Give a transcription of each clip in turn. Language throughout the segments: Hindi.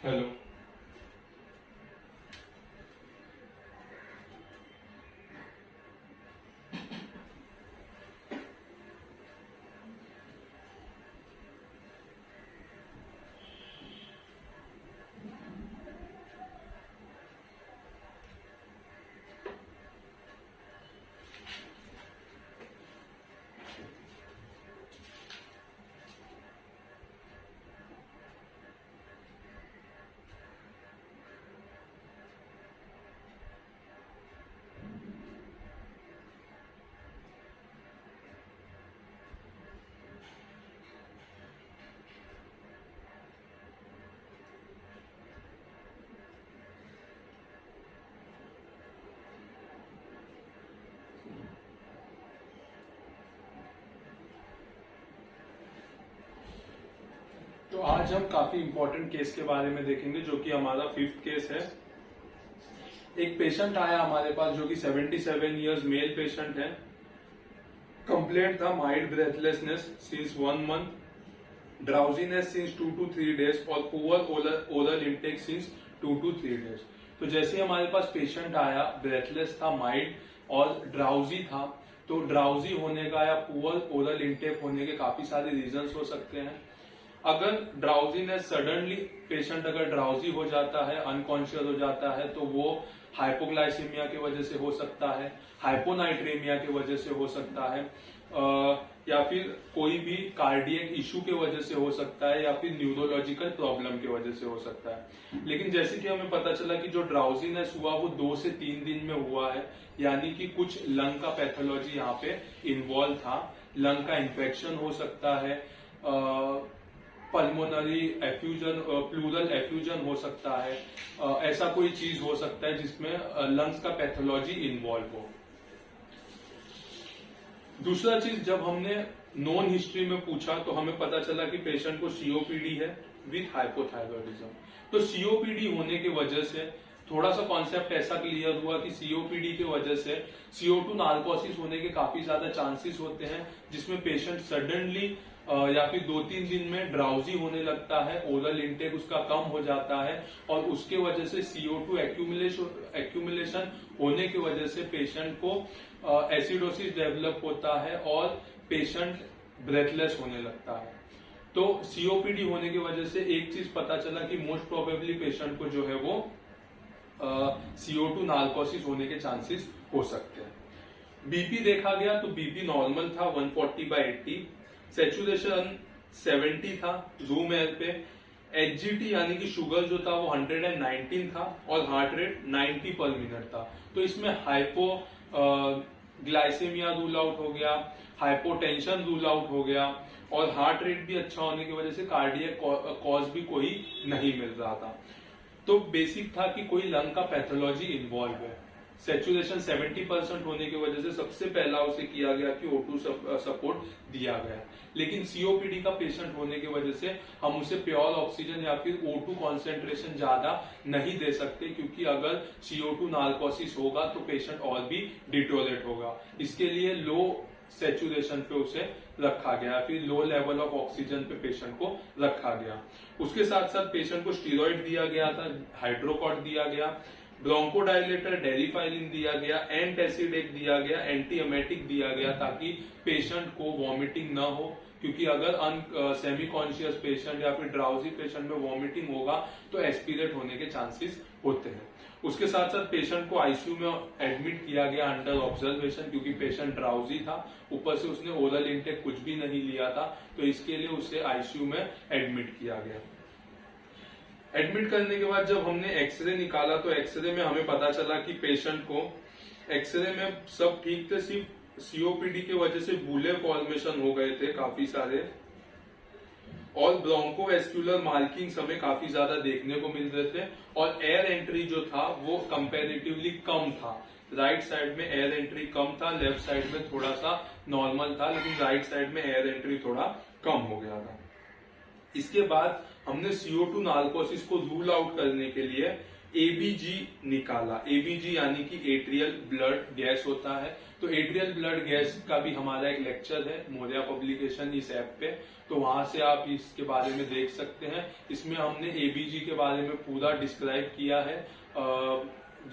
हेलो। तो आज हम काफी इंपॉर्टेंट केस के बारे में देखेंगे जो कि हमारा 5th केस है। एक पेशेंट आया हमारे पास जो कि 77 इयर्स मेल पेशेंट है। कंप्लेंट था mild breathlessness since 1 month, drowsiness since 2 to 3 days और poor oral intake since 2 to 3 days. तो जैसे हमारे पास पेशेंट आया, ब्रेथलेस था, माइल्ड और ड्राउजी था। तो ड्राउजी होने का या पुअर ओरल इंटेक होने के काफी सारे रीजंस हो सकते हैं। अगर ड्राउजीनेस सडनली पेशेंट अगर ड्राउजी हो जाता है, अनकॉन्शियस हो जाता है, तो वो हाइपोग्लाइसीमिया की वजह से हो सकता है, हाइपोनाइट्रेमिया की वजह से हो सकता है, या फिर कोई भी कार्डियक इशू की वजह से हो सकता है, या फिर न्यूरोलॉजिकल प्रॉब्लम की वजह से हो सकता है। लेकिन जैसे कि हमें पता चला कि जो ड्राउजीनेस हुआ वो 2 से 3 दिन में हुआ है, यानी कि कुछ लंग का पैथोलॉजी यहाँ पे इन्वॉल्व था। लंग का इन्फेक्शन हो सकता है, पल्मोनरी एफ्यूजन, प्लूरल एफ्यूजन हो सकता है, ऐसा कोई चीज हो सकता है जिसमें लंग्स का पैथोलॉजी इन्वॉल्व हो। दूसरा चीज, जब हमने नॉन हिस्ट्री में पूछा तो हमें पता चला कि पेशेंट को सीओपीडी है विथ हाइपोथायरॉयडिज्म। तो सीओपीडी होने की वजह से थोड़ा सा कॉन्सेप्ट ऐसा क्लियर हुआ कि सीओपीडी की वजह से CO2 नार्कोसिस होने के काफी ज्यादा चांसेस होते हैं, जिसमें पेशेंट सडनली या फिर 2-3 दिन में ड्राउजी होने लगता है, ओरल इंटेक उसका कम हो जाता है और उसके वजह से CO2 एक्यूमुलेशन होने की वजह से पेशेंट को एसिडोसिस डेवलप होता है और पेशेंट ब्रेथलेस होने लगता है। तो सीओपीडी होने की वजह से एक चीज पता चला कि मोस्ट प्रोबेबली पेशेंट को जो है वो CO2 नार्कोसिस होने के चांसेस हो सकते हैं। बीपी देखा गया तो बीपी नॉर्मल था 140/80, सैचुरेशन 70 था रूम एयर पे, एचजीटी यानी कि शुगर जो था वो 119 था और हार्ट रेट 90 पर मिनट था। तो इसमें हाइपो ग्लाइसेमिया रूल आउट हो गया, हाइपोटेंशन रूल आउट हो गया और हार्ट रेट भी अच्छा होने की वजह से कार्डियक कॉज भी कोई नहीं मिल रहा था। तो बेसिक था कि कोई लंग का पैथोलॉजी इन्वॉल्व है। सैचुरेशन 70% होने की वजह से सबसे पहला उसे किया गया कि O2 सपोर्ट दिया गया। लेकिन सीओपीडी का पेशेंट होने की वजह से हम उसे प्योर ऑक्सीजन या फिर O2 कॉन्सेंट्रेशन ज्यादा नहीं दे सकते, क्योंकि अगर CO2 नार्कोसिस होगा तो पेशेंट और भी डिटोरेट होगा। इसके लिए लो सैचुरेशन पे उसे रखा गया, फिर लो लेवल ऑफ ऑक्सीजन पे पेशेंट को रखा गया। उसके साथ साथ पेशेंट को स्टीरॉइड दिया गया था, हाइड्रोकॉर्ड दिया गया, ब्रोंकोडायलेटर डेरिफाइलिन दिया गया, एंटासिड दिया गया, एंटी एमेटिक दिया गया, ताकि पेशेंट को वॉमिटिंग ना हो, क्योंकि अगर सेमी कॉन्शियस पेशेंट या फिर ड्राउजी पेशेंट में वॉमिटिंग होगा तो एस्पिरेट होने के चांसेस होते हैं। उसके साथ साथ पेशेंट को आईसीयू में एडमिट किया गया अंडर ऑब्जर्वेशन, क्योंकि पेशेंट ड्राउजी था, ऊपर से उसने ओरल इंटेक कुछ भी नहीं लिया था, तो इसके लिए उसे आईसीयू में एडमिट किया गया। एडमिट करने के बाद जब हमने एक्सरे निकाला तो एक्सरे में हमें पता चला कि पेशेंट को एक्सरे में सब ठीक थे, सिर्फ सीओपीडी की वजह से बुले फॉर्मेशन हो गए थे काफी सारे, और ब्रोंकोवेस्कुलर मार्किंग्स हमें काफी ज्यादा देखने को मिल रहे थे, और एयर एंट्री जो था वो कंपैरेटिवली कम था। राइट साइड में एयर एंट्री कम था, लेफ्ट साइड में थोड़ा सा नॉर्मल था, लेकिन राइट साइड में एयर एंट्री थोड़ा कम हो गया था। इसके बाद हमने CO2 नार्कोसिस को रूल आउट करने के लिए एबीजी निकाला। एबीजी यानी कि एट्रियल ब्लड गैस होता है। तो एट्रियल ब्लड गैस का भी हमारा एक लेक्चर है मोरिया पब्लिकेशन इस ऐप पे, तो वहां से आप इसके बारे में देख सकते हैं। इसमें हमने एबीजी के बारे में पूरा डिस्क्राइब किया है,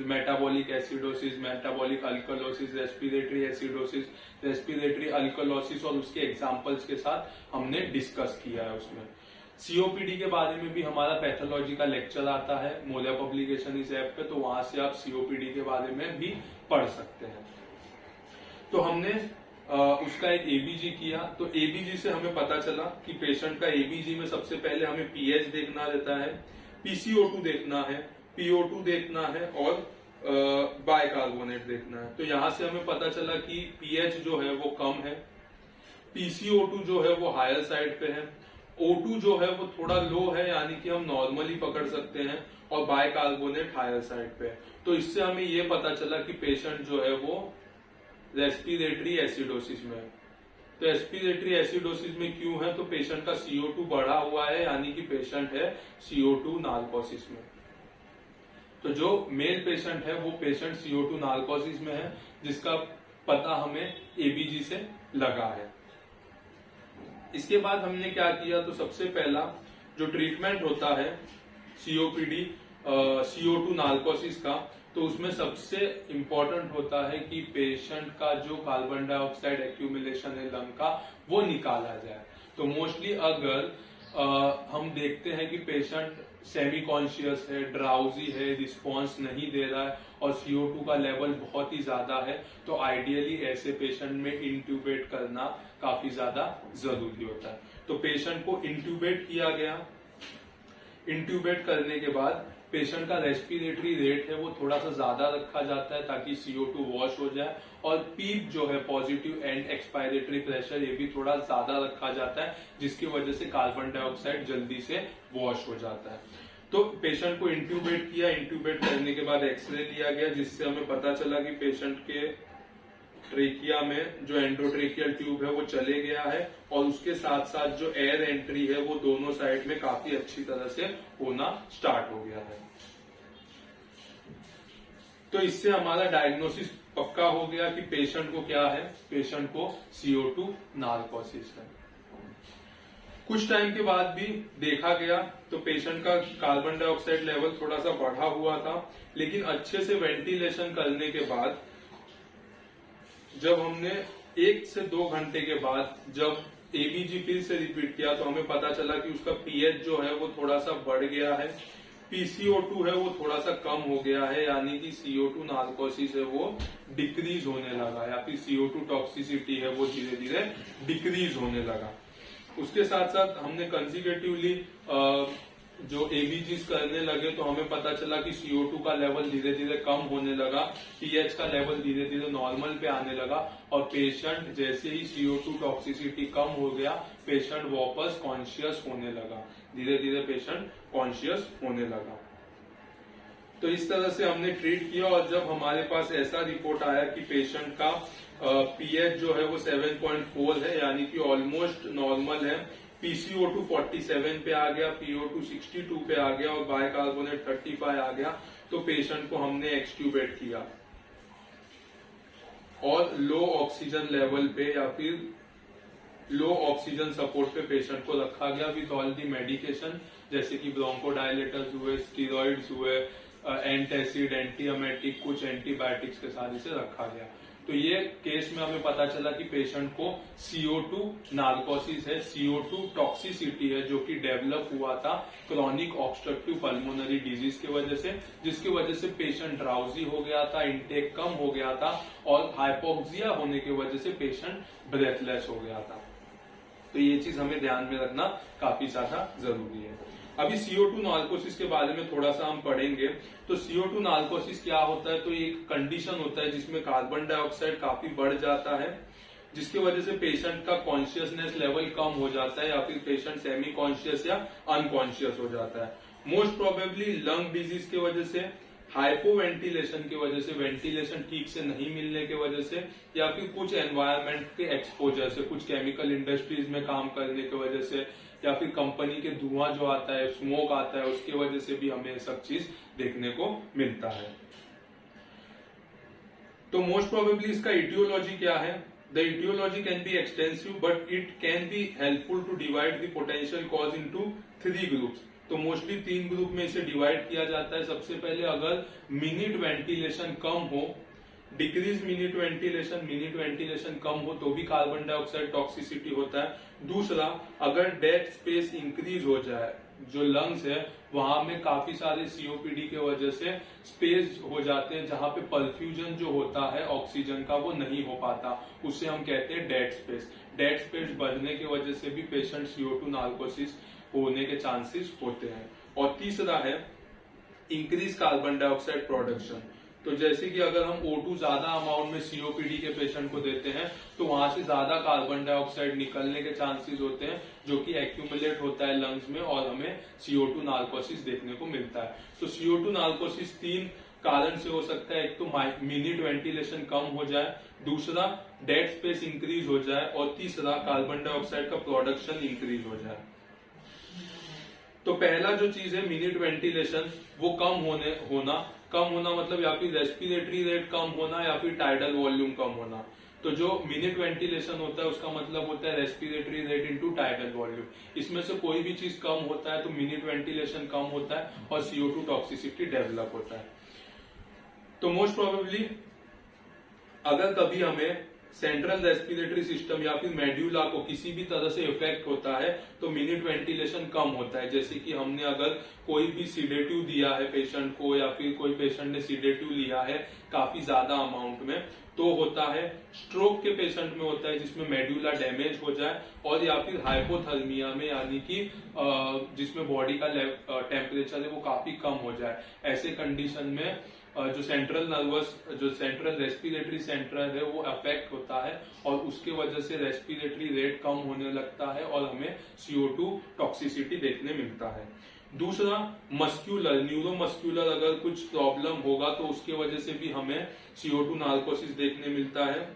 metabolic acidosis, metabolic alkalosis, respiratory acidosis, respiratory alkalosis और उसके एग्जांपल्स के साथ हमने डिस्कस किया है उसमें। सीओपीडी के बारे में भी हमारा पैथोलॉजी का लेक्चर आता है मोरिया पब्लिकेशन इस ऐप पे, तो वहां से आप सीओपीडी के बारे में भी पढ़ सकते हैं। तो हमने उसका एक एबीजी किया। तो एबीजी से हमें पता चला कि पेशेंट का एबीजी में सबसे पहले हमें पीएच देखना रहता है, पीसीओ2 देखना है, पीओ2 देखना है और बाइकार्बोनेट देखना है। तो यहां से हमें पता चला कि पीएच जो है वो कम है, पीसीओ2 जो है वो हायर साइड पे है, O2 जो है वो थोड़ा लो है यानी कि हम नॉर्मली पकड़ सकते हैं, और बाइकार्बोनेट हायर साइड पे है। तो इससे हमें ये पता चला कि पेशेंट जो है वो रेस्पिरेटरी एसिडोसिस में है। तो रेस्पिरेटरी एसिडोसिस में क्यों है? तो पेशेंट का CO2 बढ़ा हुआ है यानी कि पेशेंट है CO2 नार्कोसिस में। तो जो मेल पेशेंट है वो पेशेंट CO2 नार्कोसिस में है, जिसका पता हमें एबीजी से लगा है। इसके बाद हमने क्या किया? तो सबसे पहला जो ट्रीटमेंट होता है सीओपीडी CO2 नार्कोसिस का, तो उसमें सबसे इंपॉर्टेंट होता है कि पेशेंट का जो कार्बन डाइऑक्साइड एक्यूमुलेशन है लंग का वो निकाला जाए। तो मोस्टली अगर हम देखते हैं कि पेशेंट सेमी कॉन्शियस है, ड्राउजी है, रिस्पॉन्स नहीं दे रहा है और CO2 का लेवल बहुत ही ज्यादा है, तो आइडियली ऐसे पेशेंट में इंट्यूबेट करना काफी ज्यादा जरूरी होता है। तो पेशेंट को इंट्यूबेट किया गया। इंट्यूबेट करने के बाद पेशेंट का रेस्पिरेटरी रेट है वो थोड़ा सा ज्यादा रखा जाता है ताकि CO2 वॉश हो जाए, और पीप जो है पॉजिटिव एंड एक्सपायरेटरी प्रेशर ये भी थोड़ा ज्यादा रखा जाता है, जिसकी वजह से कार्बन डाइऑक्साइड जल्दी से वॉश हो जाता है। तो पेशेंट को इंट्यूबेट किया। इंट्यूबेट करने के बाद एक्सरे लिया गया, जिससे हमें पता चला कि पेशेंट के ट्रेकिया में जो एंडोट्रेकियल ट्यूब है वो चले गया है, और उसके साथ साथ जो एयर एंट्री है वो दोनों साइड में काफी अच्छी तरह से होना स्टार्ट हो गया है। तो इससे हमारा डायग्नोसिस पक्का हो गया कि पेशेंट को क्या है, पेशेंट को CO2 नार्कोसिस है। कुछ टाइम के बाद भी देखा गया तो पेशेंट का कार्बन डाइऑक्साइड लेवल थोड़ा सा बढ़ा हुआ था, लेकिन अच्छे से वेंटिलेशन करने के बाद जब हमने 1 से 2 घंटे के बाद जब एबीजी फिर से रिपीट किया तो हमें पता चला कि उसका पीएच जो है वो थोड़ा सा बढ़ गया है, पीसीओ2 है वो थोड़ा सा कम हो गया है, यानी कि CO2 नार्कोसिस है वो डिक्रीज होने लगा, या फिर CO2 टॉक्सिसिटी है वो धीरे धीरे डिक्रीज होने लगा। उसके साथ साथ हमने कंसिक्यूटिवली जो एबीजीज करने लगे तो हमें पता चला कि CO2 का लेवल धीरे धीरे कम होने लगा, पीएच का लेवल धीरे धीरे नॉर्मल पे आने लगा, और पेशेंट जैसे ही CO2 टॉक्सिसिटी कम हो गया पेशेंट वापस कॉन्शियस होने लगा, धीरे धीरे पेशेंट कॉन्शियस होने लगा। तो इस तरह से हमने ट्रीट किया, और जब हमारे पास ऐसा रिपोर्ट आया कि पेशेंट का पीएच जो है वो 7.4 है यानी कि ऑलमोस्ट नॉर्मल है, पीसीओ2 47 पे आ गया, पीओ2 62 पे आ गया और बाइकार्बोनेट 35 आ गया, तो पेशेंट को हमने एक्सट्यूबेट किया और लो ऑक्सीजन लेवल पे या फिर लो ऑक्सीजन सपोर्ट पे पेशेंट को रखा गया विथ ऑल दी मेडिकेशन, जैसे कि ब्रोंकोडायलेटर्स हुए, स्टीरॉइड्स हुए, एंटासिड, एंटीएमेटिक, कुछ एंटीबायोटिक्स के साथ इसे रखा गया। तो ये केस में हमें पता चला कि पेशेंट को CO2 नार्कोसिस है, CO2 टॉक्सिसिटी है, जो कि डेवलप हुआ था क्रॉनिक ऑब्स्ट्रक्टिव पल्मोनरी डिजीज की वजह से, जिसकी वजह से पेशेंट ड्राउजी हो गया था, इंटेक कम हो गया था, और हाइपोक्सिया होने की वजह से पेशेंट ब्रेथलेस हो गया था। तो ये चीज हमें ध्यान में रखना काफी ज्यादा जरूरी है। अभी CO2 नार्कोसिस के बारे में थोड़ा सा हम पढ़ेंगे। तो CO2 नार्कोसिस क्या होता है? तो एक कंडीशन होता है जिसमें कार्बन डाइऑक्साइड काफी बढ़ जाता है, जिसकी वजह से पेशेंट का कॉन्शियसनेस लेवल कम हो जाता है, या फिर पेशेंट सेमी कॉन्शियस या अनकॉन्शियस हो जाता है। मोस्ट प्रोबेबली लंग डिजीज की वजह से, हाइपोवेंटिलेशन की वजह से, वेंटिलेशन ठीक से नहीं मिलने की वजह से, या फिर कुछ एनवायरमेंट के एक्सपोजर से, कुछ केमिकल इंडस्ट्रीज में काम करने की वजह से, या फिर कंपनी के धुआं जो आता है, स्मोक आता है, उसकी वजह से भी हमें सब चीज देखने को मिलता है। तो मोस्ट प्रोबेबली इसका इटियोलॉजी क्या है? The etiology can be extensive but it can be helpful to divide the potential cause into 3 groups. तो मोस्टली 3 ग्रुप में इसे डिवाइड किया जाता है। सबसे पहले अगर मिनिट वेंटिलेशन कम हो, डिक्रीज मिनिट वेंटिलेशन कम हो तो भी कार्बन डाइऑक्साइड टॉक्सिसिटी होता है। दूसरा, अगर डेड स्पेस इंक्रीज हो जाए, जो लंग्स है वहां में काफी सारे सीओपीडी के वजह से स्पेस हो जाते हैं जहां पे परफ्यूजन जो होता है ऑक्सीजन का वो नहीं हो पाता, उसे हम कहते हैं डेड स्पेस। डेड स्पेस बढ़ने की वजह से भी पेशेंट CO2 नार्कोसिस होने के चांसेस होते हैं। और तीसरा है इंक्रीज कार्बन डाइऑक्साइड प्रोडक्शन। तो जैसे कि अगर हम O2 ज्यादा अमाउंट में सीओपीडी के पेशेंट को देते हैं तो वहां से ज्यादा कार्बन डाइऑक्साइड निकलने के चांसेस होते हैं, जो कि एक्यूमुलेट होता है लंग्स में और हमें CO2 नार्कोसिस देखने को मिलता है। तो CO2 नार्कोसिस 3 कारण से हो सकता है। एक तो मिनिट वेंटिलेशन कम हो जाए, दूसरा डेड स्पेस इंक्रीज हो जाए, और तीसरा कार्बन डाइऑक्साइड का प्रोडक्शन इंक्रीज हो जाए। तो पहला जो चीज है मिनिट वेंटिलेशन, वो कम होना मतलब या फिर रेस्पिरेटरी रेट कम होना या फिर टाइडल वॉल्यूम कम होना। तो जो मिनिट वेंटिलेशन होता है उसका मतलब होता है respiratory rate into tidal volume. इसमें से कोई भी चीज कम होता है तो मिनिट वेंटिलेशन कम होता है और CO2 टॉक्सिसिटी डेवलप होता है। तो मोस्ट प्रोबेबली अगर कभी हमें सेंट्रल रेस्पिरेटरी सिस्टम या फिर मेड्यूला को किसी भी तरह से इफेक्ट होता है तो मिनिट वेंटिलेशन कम होता है। जैसे कि हमने अगर कोई भी सीडेटिव दिया है पेशेंट को, या फिर कोई पेशेंट ने सीडेटिव लिया है काफी ज्यादा अमाउंट में, तो होता है स्ट्रोक के पेशेंट में होता है जिसमें मेड्यूला डैमेज हो जाए, और या फिर हाइपोथर्मिया में, यानी कि जिसमें बॉडी का टेम्परेचर है वो काफी कम हो जाए। ऐसे कंडीशन में जो सेंट्रल रेस्पिरेटरी सेंटर है वो अफेक्ट होता है और उसके वजह से रेस्पिरेटरी रेट कम होने लगता है और हमें CO2 टॉक्सिसिटी देखने मिलता है। दूसरा, मस्क्यूलर, न्यूरोमस्क्यूलर अगर कुछ प्रॉब्लम होगा तो उसके वजह से भी हमें CO2 नार्कोसिस देखने मिलता है,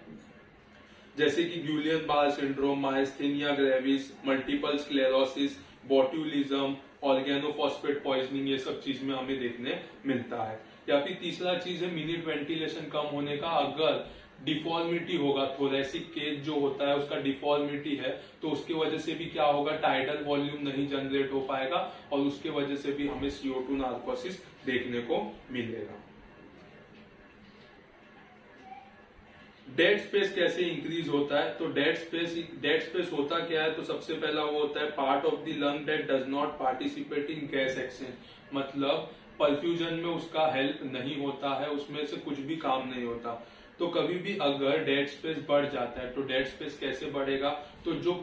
जैसे कि Guillain Barre syndrome, myasthenia gravis, multiple sclerosis, botulism, organophosphate poisoning, ये सब चीज में हमें देखने मिलता है। या फिर तीसरा चीज है मिनिट वेंटिलेशन कम होने का, अगर डिफॉर्मिटी होगा, थोरेसिक केज जो होता है उसका डिफॉर्मिटी है तो उसकी वजह से भी क्या होगा, टाइडल वॉल्यूम नहीं जनरेट हो पाएगा और उसके वजह से भी हमें CO2 नार्कोसिस देखने को मिलेगा। डेड स्पेस कैसे इंक्रीज होता है? तो डेड स्पेस होता क्या है? तो सबसे पहला वो होता है part of the lung that does not participate in gas exchange, मतलब परफ्यूजन में उसका हेल्प नहीं होता है, उसमें से कुछ भी काम नहीं होता। तो कभी भी अगर डेड स्पेस बढ़ जाता है, तो डेड स्पेस कैसे बढ़ेगा? तो जो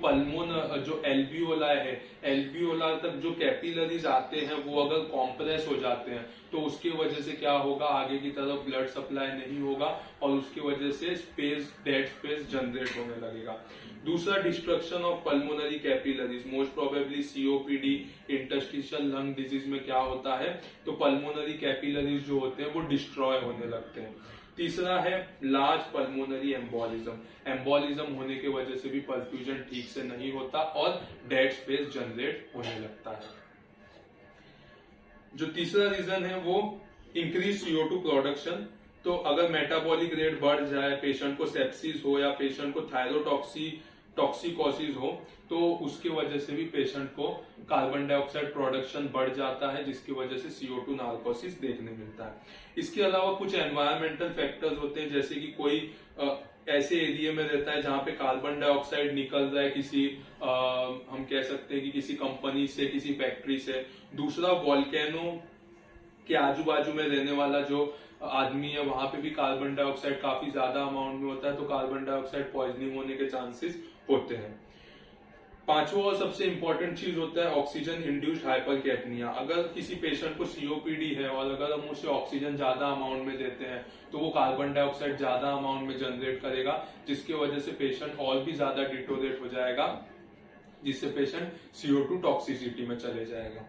एल्वियोला तक जो कैपिलरीज आते हैं वो अगर कॉम्प्रेस हो जाते हैं तो उसकी वजह से क्या होगा, आगे की तरफ ब्लड सप्लाई नहीं होगा और उसकी वजह से डेड स्पेस जनरेट होने लगेगा। दूसरा, destruction of pulmonary capillaries, most probably COPD, interstitial lung disease में क्या होता है, तो पल्मोनरी कैपिलरीज जो होते हैं वो डिस्ट्रॉय होने लगते हैं। तीसरा है लार्ज पल्मोनरी एम्बोलिज्म होने की वजह से भी परफ्यूजन ठीक से नहीं होता और डेड स्पेस जनरेट होने लगता है। जो तीसरा रीजन है वो इंक्रीज CO2 प्रोडक्शन। तो अगर मेटाबॉलिक रेट बढ़ जाए, पेशेंट को सेप्सिस हो या पेशेंट को थायरोटॉक्सिकोसिस हो, तो उसकी वजह से भी पेशेंट को कार्बन डाइऑक्साइड प्रोडक्शन बढ़ जाता है, जिसकी वजह से CO2 नार्कोसिस देखने मिलता है। इसके अलावा कुछ एनवायरमेंटल फैक्टर्स होते हैं, जैसे कि कोई ऐसे एरिया में रहता है जहां पे कार्बन डाइऑक्साइड निकल रहा है किसी हम कह सकते हैं कि किसी कंपनी से, किसी फैक्ट्री से। दूसरा, वॉल्केनो के आजू बाजू में रहने वाला जो आदमी है वहां पे भी कार्बन डाइऑक्साइड काफी ज्यादा अमाउंट में होता है, तो कार्बन डाइऑक्साइड पॉइजनिंग होने के चांसेस होते हैं। पांचवा और सबसे इंपॉर्टेंट चीज होता है ऑक्सीजन इंड्यूस्ड हाइपरकैपनिया। अगर किसी पेशेंट को COPD है और अगर हम उसे ऑक्सीजन ज्यादा अमाउंट में देते हैं तो वो कार्बन डाइऑक्साइड ज्यादा अमाउंट में जनरेट करेगा, जिसकी वजह से पेशेंट और भी ज्यादा डिटोरेट हो जाएगा, जिससे पेशेंट CO2 टॉक्सिसिटी में चले जाएगा।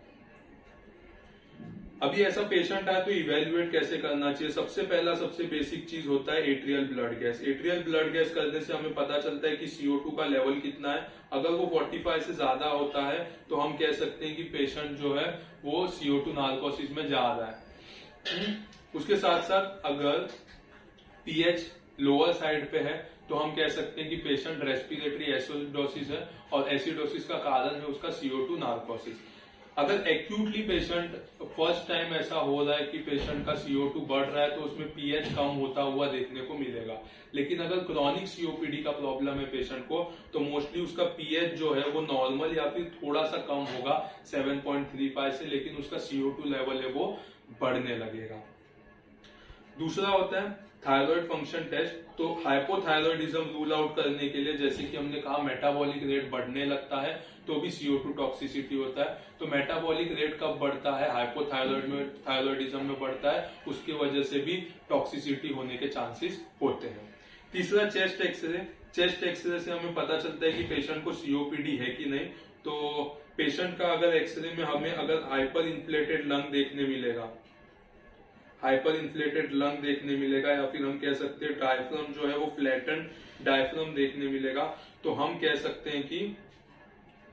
अभी ऐसा पेशेंट आया तो इवेल्युएट कैसे करना चाहिए? सबसे पहला सबसे बेसिक चीज होता है atrial blood gas. Atrial blood gas करने से हमें पता चलता है कि CO2 का लेवल कितना है। अगर वो 45 से ज्यादा होता है तो हम कह सकते हैं कि पेशेंट जो है वो CO2 नार्कोसिस में जा रहा है। उसके साथ साथ अगर पीएच लोअर साइड पे है तो हम कह सकते हैं कि पेशेंट रेस्पिरेटरी एसिडोसिस है, और एसिडोसिस का कारण है उसका CO2 नार्कोसिस। अगर एक्यूटली पेशेंट फर्स्ट टाइम ऐसा हो रहा है कि पेशेंट का CO2 बढ़ रहा है तो उसमें पीएच कम होता हुआ देखने को मिलेगा। लेकिन अगर क्रॉनिक COPD का प्रॉब्लम है पेशेंट को तो मोस्टली उसका पीएच जो है वो नॉर्मल या फिर थोड़ा सा कम होगा 7.35 से, लेकिन उसका CO2 लेवल है वो बढ़ने लगेगा। दूसरा होता है थायराइड फंक्शन टेस्ट। तो हाइपोथायरॉयडिज्म रूल आउट करने के लिए, जैसे कि हमने कहा मेटाबॉलिक रेट बढ़ने लगता है तो भी CO2 टॉक्सिसिटी होता है। तो मेटाबॉलिक रेट कब बढ़ता है? हाइपोथायरॉयडिज्म में बढ़ता है, उसकी वजह से भी टॉक्सिसिटी होने के चांसेस होते हैं। तीसरा चेस्ट एक्सरे। चेस्ट एक्सरे से हमें पता चलता है कि पेशेंट को COPD है कि नहीं। तो पेशेंट का अगर एक्सरे में हमें अगर हाइपर इन्फ्लेटेड लंग देखने मिलेगा, या फिर हम कह सकते हैं डायफ्राम जो है वो फ्लैटन डायफ्राम देखने मिलेगा, तो हम कह सकते हैं कि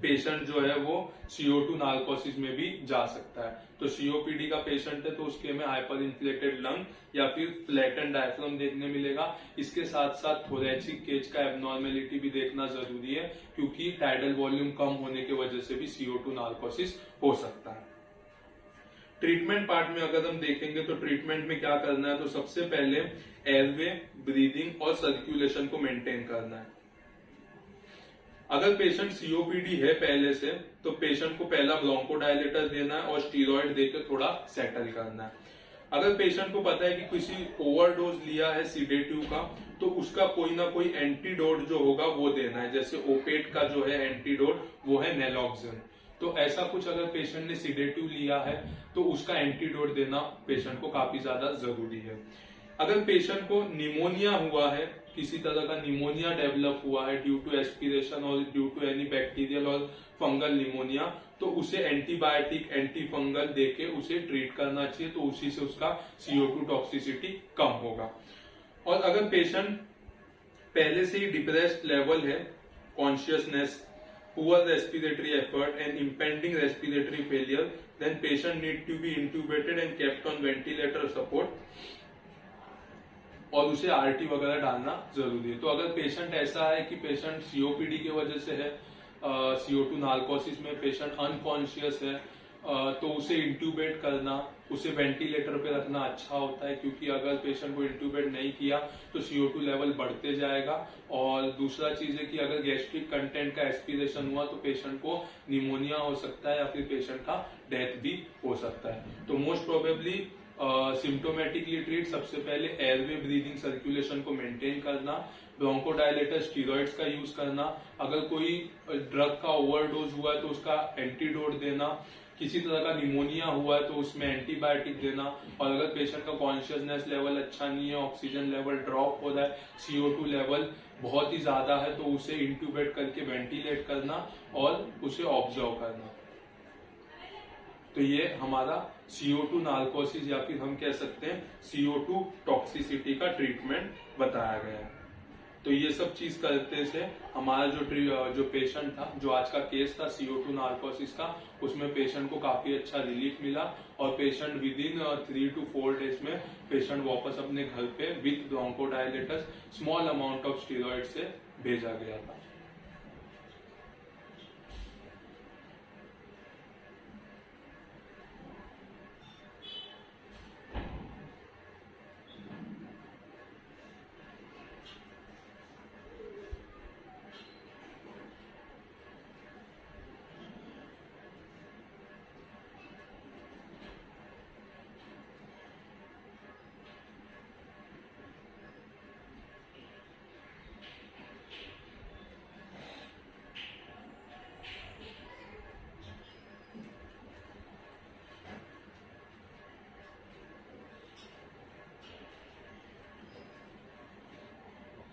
पेशेंट जो है वो CO2 नार्कोसिस में भी जा सकता है। तो COPD का पेशेंट है तो उसके में हाइपर इन्फ्लेटेड लंग या फिर फ्लैटन डायफ्राम देखने मिलेगा। इसके साथ साथ थोरेसिक केज का एबनॉर्मेलिटी भी देखना जरूरी है, क्योंकि टाइडल वॉल्यूम कम होने की वजह से भी CO2 नार्कोसिस हो सकता है। ट्रीटमेंट पार्ट में अगर हम देखेंगे तो ट्रीटमेंट में क्या करना है, तो सबसे पहले एयरवे, ब्रीदिंग और सर्कुलेशन को मेंटेन करना है। अगर पेशेंट COPD है पहले से तो पेशेंट को पहला ब्रोंकोडायलेटर देना है और स्टीरॉयड देकर थोड़ा सेटल करना है। अगर पेशेंट को पता है कि किसी ओवरडोज लिया है सिडेटिव का तो उसका कोई ना कोई एंटीडोट जो होगा वो देना है। जैसे ओपेट का जो है एंटीडोट वो है नेलॉक्सिन। तो ऐसा कुछ अगर पेशेंट ने सिडेटिव लिया है तो उसका एंटीडोट देना पेशेंट को काफी ज्यादा जरूरी है। अगर पेशेंट को निमोनिया हुआ है, किसी तरह का निमोनिया डेवलप हुआ है ड्यू टू एस्पिरेशन और ड्यू टू एनी बैक्टीरियल और फंगल निमोनिया, तो उसे एंटीबायोटिक एंटी फंगल देके उसे ट्रीट करना चाहिए, तो उसी से उसका CO2 टॉक्सिसिटी कम होगा। और अगर पेशेंट पहले से ही डिप्रेस्ड लेवल है, consciousness, poor respiratory effort and impending respiratory failure, then patient need to be intubated and kept on ventilator support, और उसे RT वगैरह डालना जरूरी है। तो अगर पेशेंट ऐसा है कि पेशेंट COPD की वजह से है, CO2 नार्कोसिस में पेशेंट अनकॉन्शियस है, तो उसे इंट्यूबेट करना, उसे वेंटिलेटर पे रखना अच्छा होता है, क्योंकि अगर पेशेंट को इंट्यूबेट नहीं किया तो CO2 लेवल बढ़ते जाएगा। और दूसरा चीज है कि अगर गैस्ट्रिक कंटेंट का एस्पिरेशन हुआ तो पेशेंट को निमोनिया हो सकता है या फिर पेशेंट का डेथ भी हो सकता है। तो मोस्ट प्रोबेबली सिम्टोमेटिकली ट्रीट, सबसे पहले एयरवे, ब्रीदिंग, सर्कुलेशन को मेंटेन करना, ब्रोंकोडायलेटर, स्टीरॉइड्स का यूज करना, अगर कोई ड्रग का ओवरडोज हुआ है तो उसका एंटीडोट देना, किसी तरह का निमोनिया हुआ है तो उसमें एंटीबायोटिक देना, और अगर पेशेंट का कॉन्शियसनेस लेवल अच्छा नहीं है, ऑक्सीजन लेवल ड्रॉप हो रहा है, CO2 लेवल बहुत ही ज्यादा है, तो उसे इंट्यूबेट करके वेंटिलेट करना और उसे ऑब्जर्व करना। तो ये हमारा CO2 नार्कोसिस या फिर हम कह सकते हैं CO2 टॉक्सिसिटी का ट्रीटमेंट बताया गया है। तो ये सब चीज करते से हमारा जो पेशेंट था, जो आज का केस था CO2 नार्कोसिस का, उसमें पेशेंट को काफी अच्छा रिलीफ मिला और patient with in 3 to 4 days में पेशेंट वापस अपने घर पे with bronchodilators, small amount of steroid से भेजा गया था।